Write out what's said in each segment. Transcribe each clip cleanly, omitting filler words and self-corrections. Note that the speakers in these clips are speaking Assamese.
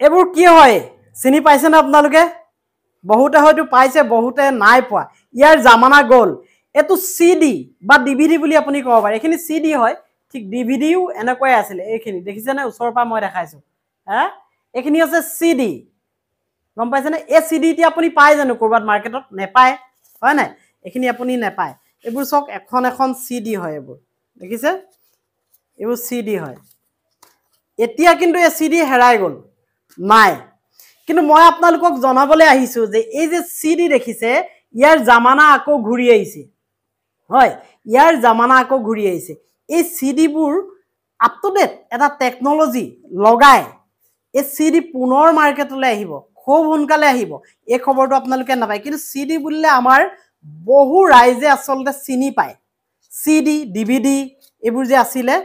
এবোৰ কি হয় চিনি পাইছে না আপোনালোকে বহুতে হয়তো পাইছে বহুতে নাই পোৱা ইয়াৰ জামানা গল এটো সিডি বা ডিভিডি বুলি আপুনি কব পাৰে এখিনি সিডি হয় ঠিক ডিভিডিও এনেকৈ আছিল এইখিনি দেখিছে না ওচৰৰ পৰা মই দেখাইছো হা এখিনি আছে সিডি গম পাইছে না এই সিডি টি আপুনি পাই জানো কৰবাত মাৰ্কেটত নেপায় হয় না এখিনি আপুনি নেপায় এবোৰ সক এখন এখন সিডি হয় এবোৰ দেখিছে এবোৰ সিডি হয় এতিয়া কিন্তু এই সিডি হেৰাই গল নাই কিন্তু মই আপোনালোকক জনাবলৈ আহিছো যে এই যে সিডি দেখিছে ইয়াৰ জামানা আকৌ ঘূৰি আহিছে হয় ইয়াৰ জামানা আকৌ ঘূৰি আহিছে এই সিডি বোৰ আপ টু ডেট এটা টেকনলজি লগাই এই সিডি পুনৰ মাৰ্কেটলৈ আহিব খুব সোনকালে আহিব এই খবৰটো আপোনালোকে নাপায় কিন্তু সিডি বুলিলে আমাৰ বহু ৰাইজে আসলতে চিনি পায় সিডি ডিভিডি এবোৰ যে আছিলে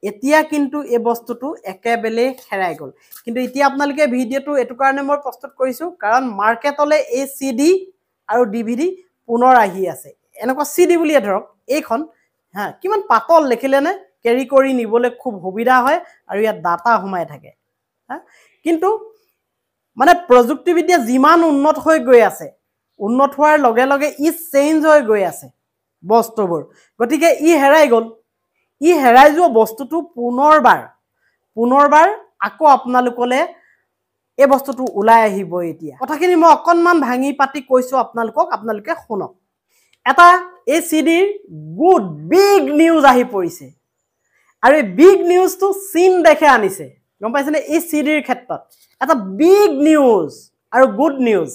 এতিয়া কিন্তু এই বস্তুটো একেবেলে হেৰাই গল কিন্তু এতিয়া আপোনালোকে ভিডিওটো এটো কাৰণে মই প্ৰস্তুত কৰিছো কাৰণ মাৰ্কেটলৈ এই সিডি আৰু ডিভিডি পুনৰ আহি আছে এনেকুৱা সিডি বুলিয়ে ধৰক এইখন হা কিমান পাতল লিখিলে নে কেৰি কৰি নিবলৈ খুব সুবিধা হয় আৰু ইয়াত ডাটা সোমাই থাকে হা কিন্তু মানে প্ৰযুক্তিবিদ্যা যিমান উন্নত হৈ গৈ আছে উন্নত হোৱাৰ লগে লগে ই চেঞ্জ হৈ গৈ আছে বস্তুবোৰ গতিকে ই হেৰাই গল ই হেৰাই যোৱা বস্তুটো পুনৰবাৰ আকৌ আপোনালোকলে এই বস্তুটো উলাই আহিব এতিয়া কথাখিনি মই অকনমান ভাঙি পাতি কৈছো আপোনালোকে শুনক এটা এই সিডিৰ গুড বিগ নিউজ আহি পৰিছে আৰু এই বিগ নিউজটো চীন দেখে আনিছে গম পাইছেনে এই সিডিৰ ক্ষেত্ৰত এটা বিগ নিউজ আৰু গুড নিউজ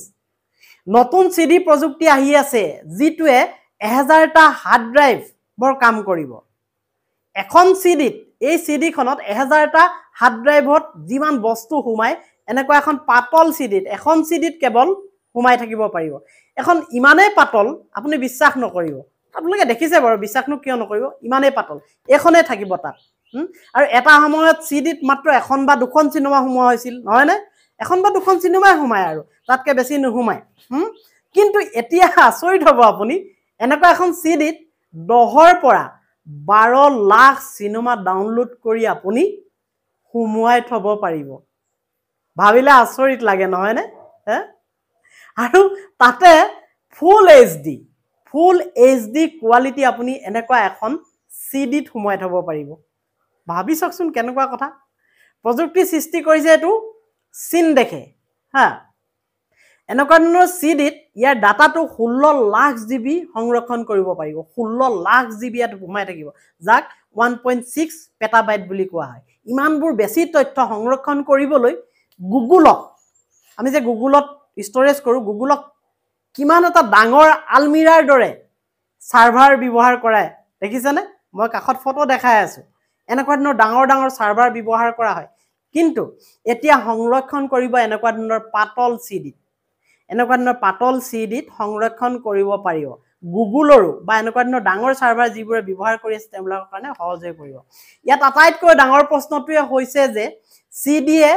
নতুন সিডি প্ৰযুক্তি আহি আছে যিটোৱে 1000টা হাৰ্ড ড্ৰাইভ বৰ কাম কৰিব এখন সিডিত এই সিডিখনত 1000টা হাৰ্ড ড্ৰাইভত যিমান বস্তু সোমাই এনেকুৱা এখন পাতল সিডিত এখন সিডিত কেৱল সোমাই থাকিব পাৰিব এখন ইমানে পাতল আপুনি বিশ্বাস নকৰিব আপোনালোকে দেখিছে বাৰু বিশ্বাসনো কিয় নকৰিব ইমানে পাতল এখনে থাকিব তাত আৰু এটা সময়ত সিডিত মাত্ৰ এখন বা দুখন চিনেমা সোমোৱা হৈছিল নহয় নে এখন বা দুখন চিনেমাই সোমায় আৰু তাতকে বেছি নোসোমায় কিন্তু এতিয়া আচৰিত হ'ব আপুনি এনেকুৱা এখন সিডিত 10ৰ পৰা 12 লাখ চিনেমা ডাউনলোড কৰি আপুনি সোমোৱাই থব পাৰিব ভাবিলে আচৰিত লাগে নহয় নে আৰু তাতে ফুল এইচডি কোৱালিটি আপুনি এনেকুৱা এখন সিডিত সোমোৱাই থব পাৰিব ভাবি চাওকচোন কেনেকুৱা কথা প্ৰযুক্তি সৃষ্টি কৰিছে এটো চীন দেখে হা এনেকুৱা ধৰণৰ সিডিত ইয়াৰ ডাটাটো 16 লাখ জিবি সংৰক্ষণ কৰিব পাৰিব 16 লাখ জিবি ইয়াত সোমাই থাকিব যাক 1.6 পেটাবাইট বুলি কোৱা হয় ইমানবোৰ বেছি তথ্য সংৰক্ষণ কৰিবলৈ গুগলক আমি যে গুগলত ষ্টৰেজ কৰো গুগলক কিমান এটা ডাঙৰ আলমিৰাৰ দৰে সাৰ্ভাৰ ব্যৱহাৰ কৰে দেখিছেনে মই কাখত ফটো দেখাই আছো এনেকুৱা ধৰণৰ ডাঙৰ সাৰ্ভাৰ ব্যৱহাৰ কৰা হয় কিন্তু এতিয়া সংৰক্ষণ কৰিব এনেকুৱা ধৰণৰ পাতল সিডিত সংৰক্ষণ কৰিব পাৰিব গুগলৰো বা এনেকুৱা ধৰণৰ ডাঙৰ সাৰ্ভাৰ যিবোৰে ব্যৱহাৰ কৰি আছে তেওঁলোকৰ কাৰণে সহজ হৈ পৰিব ইয়াত আটাইতকৈ ডাঙৰ প্ৰশ্নটোৱে হৈছে যে সিডিয়ে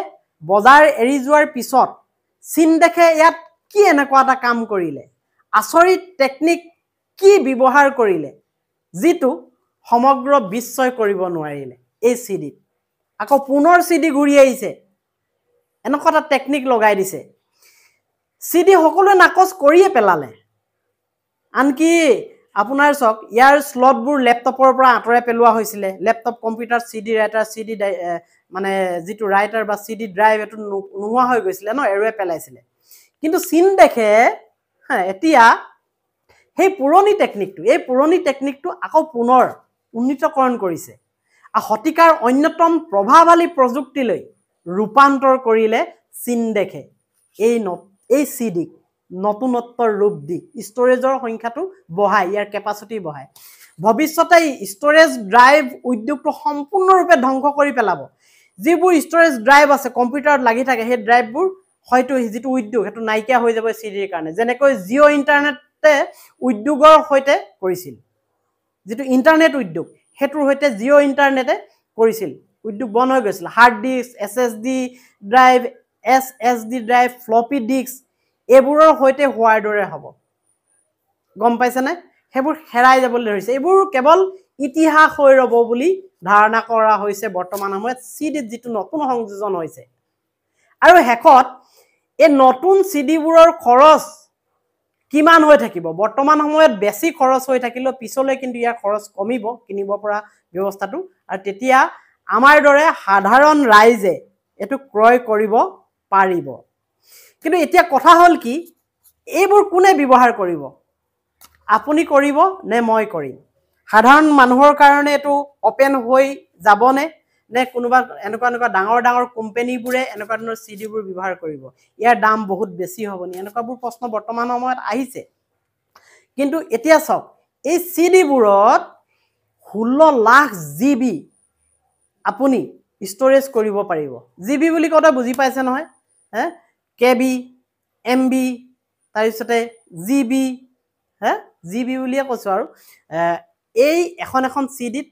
বজাৰ এৰি যোৱাৰ পিছত চীন দেখে ইয়াত কি এনেকুৱা এটা কাম কৰিলে আচৰিত টেকনিক কি ব্যৱহাৰ কৰিলে যিটো সমগ্ৰ বিশ্বই কৰিব নোৱাৰিলে এই সিডিত আকৌ পুনৰ সিডি ঘূৰি আহিছে এনেকুৱা এটা টেকনিক লগাই দিছে সিডি সকলোৱে নাকচ কৰিয়ে পেলালে আনকি আপোনাৰ চক ইয়াৰ স্লটবোৰ ল্যাপটপৰ পৰা আঁতৰাই পেলোৱা হৈছিল laptop computer CD writer CD মানে যেটো ৰাইটাৰ বা সিডি ড্ৰাইভ এটো নোহোৱা হৈ গৈছিল ন এৰুৱে পেলাইছিল কিন্তু চীন দেখে এতিয়া সেই পুৰণি টেকনিকটো আকৌ পুনৰ উন্নীতকৰণ কৰিছে হতিকাৰ অন্যতম প্ৰভাৱশালী প্ৰযুক্তিলৈ ৰূপান্তৰ কৰিলে চীন দেখে এই সিডি নতুনত্বৰ ৰূপ দি ষ্টৰেজৰ সংখ্যাটো বঢ়াই ইয়াৰ কেপাসিটি বঢ়াই ভৱিষ্যতে ষ্টৰেজ ড্ৰাইভ উদ্যোগটো সম্পূৰ্ণৰূপে ধ্বংস কৰি পেলাব যিবোৰ ষ্টৰেজ ড্ৰাইভ আছে কম্পিউটাৰত লাগি থাকে সেই ড্ৰাইভবোৰ হয়তো যেটো উদ্যোগ হেতু নাইকিয়া হৈ যাব সিডিৰ কাৰণে যেনেকৈ জিও ইন্টাৰনেটে উদ্যোগৰ হৈতে কৰিছিল যেটো ইন্টাৰনেট উদ্যোগ হেতুৰ হৈতে জিও ইন্টাৰনেটে কৰিছিল উদ্যোগ বন হৈ গৈছিল hard disk SSD drive SSD drive floppy disk এবোৰৰ হৈতে হোৱাৰ দৰে হ'ব গম পাইছেনে হেবোৰ হেৰাই যাবলৈ ধৰিছে এবোৰ কেৱল ইতিহাস হৈ ৰব বুলি ধাৰণা কৰা হৈছে বৰ্তমান সময়ত সিডিত যেটো নতুন সংযোজন হৈছে আৰু হেকত এই নতুন সিডিবোৰৰ খৰচ কিমান হৈ থাকিব বৰ্তমান সময়ত বেছি খৰচ হৈ থাকিলে পিছলৈ কিন্তু ইয়াৰ খৰচ কমিব কিনিব পৰা ব্যৱস্থাটো আৰু তেতিয়া আমাৰ দৰে সাধাৰণ ৰাইজে এটো ক্ৰয় কৰিব পাৰিব কিন্তু এতিয়া কথা হল কি এইবোৰ কোনে ব্যৱহাৰ কৰিব আপুনি কৰিব নে মই কৰিম সাধাৰণ মানুহৰ কাৰণে এটো ওপেন হৈ যাবনে নে কোনোবা এনেকুৱা ডাঙৰ কোম্পানীবোৰে এনেকুৱা ধৰণৰ সিডিবোৰ ব্যৱহাৰ কৰিব ইয়াৰ দাম বহুত বেছি হ'বনি এনেকুৱাবোৰ প্ৰশ্ন বৰ্তমান সময়ত আহিছে কিন্তু এতিয়া সব এই সিডিবোৰত 16 লাখ জিবি আপুনি ষ্টৰেজ কৰিব পাৰিব জিবি বুলি কথা বুজি পাইছে নহয় হে কেবি এমবি তাৰপিছতে জিবি হে জিবি বুলিয়ে কৈছো আৰু এই এখন সিডিত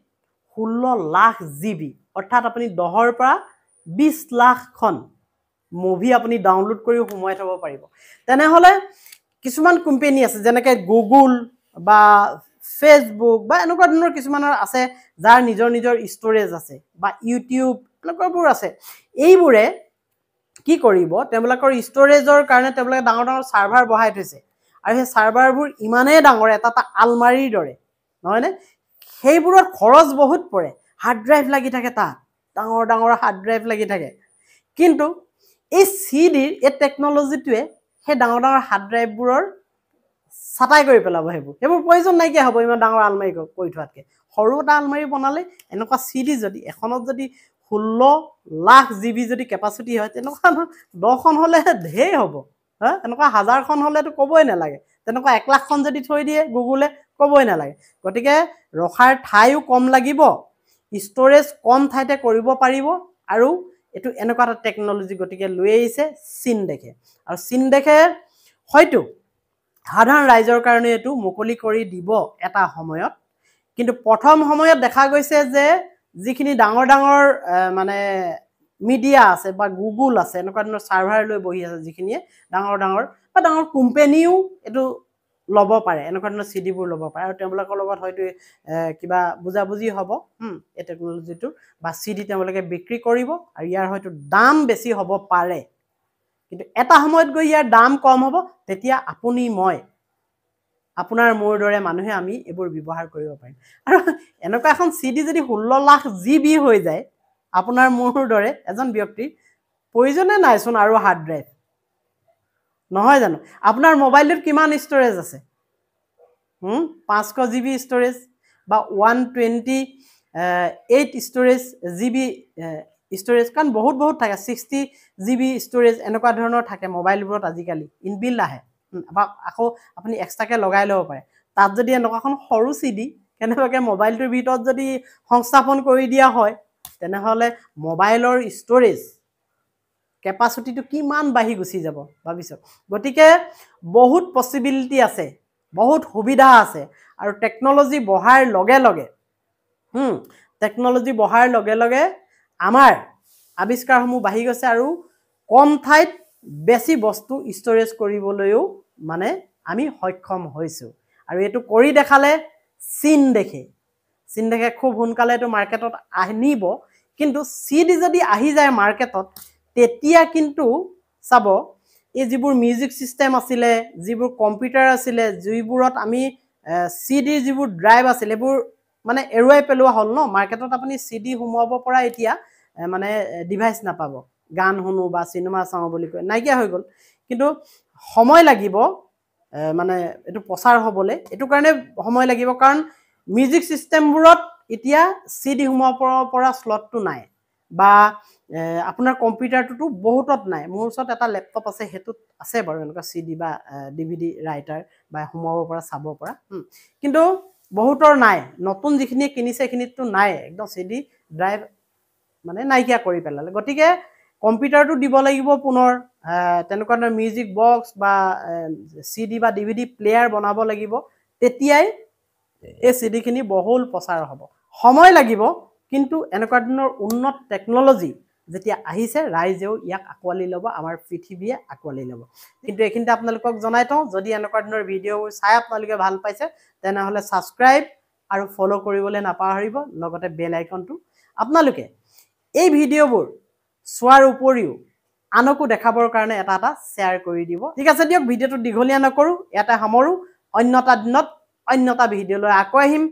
16 লাখ জিবি অৰ্থাৎ আপুনি 10 ৰ পৰা 20 লাখখন মুভি আপুনি ডাউনলোড কৰি সোমাই থব পাৰিব তেনেহলে কিছুমান কোম্পানী আছে যেনেকে গুগল বা ফেসবুক বা এনেকুৱা ধৰণৰ কিছুমানৰ আছে যাৰ নিজৰ ষ্টৰেজ আছে বা ইউটিউব এনেকুৱাবোৰ আছে এইবোৰে কি কৰিব তেওঁলোকৰ ষ্টৰেজৰ কাৰণে তেওঁলোকে ডাঙৰ সাৰ্ভাৰ বহাই থৈছে আৰু সেই সাৰ্ভাৰবোৰ ইমানেই ডাঙৰ এটা আলমাৰীৰ দৰে নহয়নে সেইবোৰৰ খৰচ বহুত পৰে হাৰ্ড ড্ৰাইভ লাগি থাকে তাত ডাঙৰ হাৰ্ড ড্ৰাইভ লাগি থাকে কিন্তু এই সিডিৰ এই টেকনলজিটোৱে সেই ডাঙৰ হাৰ্ড ড্ৰাইভবোৰৰ সাতাই কৰি পেলাব সেইবোৰ প্ৰয়োজন নাইকিয়া হ'ব ইমান ডাঙৰ আলমাৰী কৰি থোৱাতকে সৰু এটা আলমাৰী বনালে এনেকুৱা সিডি যদি এখনত যদি 16 লাখ জিবি যদি কেপাসিটি হয় তেনেকুৱা 10খন হলে ঢেৰ হ'ব হা এনেকুৱা 1000খন হলেতো কবই নালাগে তেনেকুৱা 1 লাখখন যদি থৈ দিয়ে গুগলে কবই নালাগে গতিকে ৰখাৰ ঠাইও কম লাগিব ষ্টৰেজ কম ঠাইতে কৰিব পাৰিব আৰু এটো এনেকুৱা এটা টেকনলজি গতিকে লৈ আহিছে চীন দেখে আৰু চীন দেখে হয়তো সাধাৰণ ৰাইজৰ কাৰণে এটো মুকলি কৰি দিব এটা সময়ত কিন্তু প্ৰথম সময়ত দেখা গৈছে যে যিখিনি ডাঙৰ মানে মিডিয়া আছে বা গুগল আছে এনেকুৱা ধৰণৰ সাৰ্ভাৰ লৈ বহি আছে যিখিনিয়ে ডাঙৰ কোম্পানীও এটো লব পাৰে এনেকুৱা ধৰণৰ সিডিবোৰ লব পাৰে আৰু তেওঁলোকৰ লগত হয়তো কিবা বুজাবুজি হ'ব এই টেকনলজিটো বা সিডি তেওঁলোকে বিক্ৰী কৰিব আৰু ইয়াৰ হয়তো দাম বেছি হ'ব পাৰে কিন্তু এটা সময়ত গৈ ইয়াৰ দাম কম হ'ব তেতিয়া আপুনি মই আপোনাৰ মোৰ দৰে মানুহে আমি এবোৰ ব্যৱহাৰ কৰিব পাৰিম আৰু এনেকুৱা এখন সিডি যদি 16 লাখ জিবি হৈ যায় আপোনাৰ মোৰ দৰে এজন ব্যক্তি প্ৰয়োজনে নাইছোন আৰু হাৰ্ড ড্ৰাইভ নহয় জানো আপোনাৰ মোবাইলত কিমান ষ্টৰেজ আছে 500 জিবি ষ্টৰেজ বা 128 ষ্টৰেজ জিবি ষ্টৰেজ কাৰণ বহুত থাকে 60 জিবি ষ্টৰেজ এনেকুৱা ধৰণৰ থাকে মোবাইলবোৰত আজিকালি ইনবিল্ড আহে বা আকৌ আপুনি এক্সট্ৰাকে লগাই লব পাৰে তাত যদি এনেকুৱাখন সৰু সিডি কেনেবাকে মোবাইলটোৰ ভিতৰত যদি সংস্থাপন কৰি দিয়া হয় তেনেহলে মোবাইলৰ ষ্টৰেজ কেপাসিটিটো কিমান বাঢ়ি গুছি যাব ভাবিছো গতিকে বহুত পসিবিলিটি আছে বহুত সুবিধা আছে আৰু টেকনলজি বঢ়াৰ লগে আমাৰ আৱিষ্কাৰসমূহ বাঢ়ি গৈছে আৰু কম ঠাইত বেছি বস্তু ষ্টৰেজ কৰিবলৈও মানে আমি সক্ষম হৈছো আৰু এটো কৰি দেখালে চীন দেখে খুব সোনকালে এটো মাৰ্কেটত আনিব কিন্তু সিডি যদি আহি যায় মাৰ্কেটত তেতিয়া কিন্তু চাব এই যিবোৰ মিউজিক সিস্টেম আছিল যিবোৰ কম্পিউটাৰ আছিল যিবোৰত আমি সিডি যিবোৰ ড্ৰাইভ আছিল এবোৰ মানে এৰুৱাই পেলোৱা হল ন মাৰ্কেটত আপুনি সিডি হুমাব পৰা এতিয়া মানে ডিভাইস নাপাব গান শুনো বা সিনেমা চাও বুলি কয় নাইকিয়া হৈ গল কিন্তু সময় লাগিব মানে এটো প্ৰচাৰ হ'বলে এটো কাৰণে সময় লাগিব কাৰণ মিউজিক সিস্টেমবোৰত এতিয়া সিডি হুমাব পৰা স্লটটো নাই বা আপোনাৰ কম্পিউটাৰটো বহুতত নাই মোৰ ওচৰত এটা ল্যাপটপ আছে হেতুত আছে বাৰু এনেকুৱা সিডি বা ডিভিডি ৰাইটাৰ বা হুমাব পৰা চাব পৰা কিন্তু বহুতৰ নাই নতুন যিখিনি কিনিছে খিনিটো নাই একদম সিডি ড্ৰাইভ মানে নাইকিয়া কৰি পেলালে গতিকে কম্পিউটাৰটো দিব লাগিব পুনৰ তেনেকুৱা মিউজিক বক্স বা সিডি বা ডিভিডি প্লেয়াৰ বনাব লাগিব তেতিয়াই এই সিডি খিনি বহুল প্ৰচাৰ হ'ব সময় লাগিব কিন্তু এনেকুৱা ধৰণৰ উন্নত টেকনলজি যেতিয়া আহিছে ৰাইজেও ইয়াক আকোৱালি ল'ব আমাৰ পৃথিৱীয়ে আকোৱালি ল'ব কিন্তু এখিনতে আপোনালোকক জনাই থওঁ যদি এনেকুৱা ধৰণৰ ভিডিঅ'বোৰ চাই আপোনালোকে ভাল পাইছে তেনেহলে সাবস্ক্ৰাইব আৰু ফলো কৰিবলৈ নাপাহৰিব লগতে বেল আইকনটো আপোনালোকে এই ভিডিঅ'বোৰ চোৱাৰ উপৰিও আনকো দেখাবৰ কাৰণে এটা শ্বেয়াৰ কৰি দিব ঠিক আছে দিয়ক ভিডিঅ'টো দীঘলীয়া নকৰো ইয়াতে সামৰো অন্য এটা দিনত অন্য এটা ভিডিঅ'লৈ আকৌ আহিম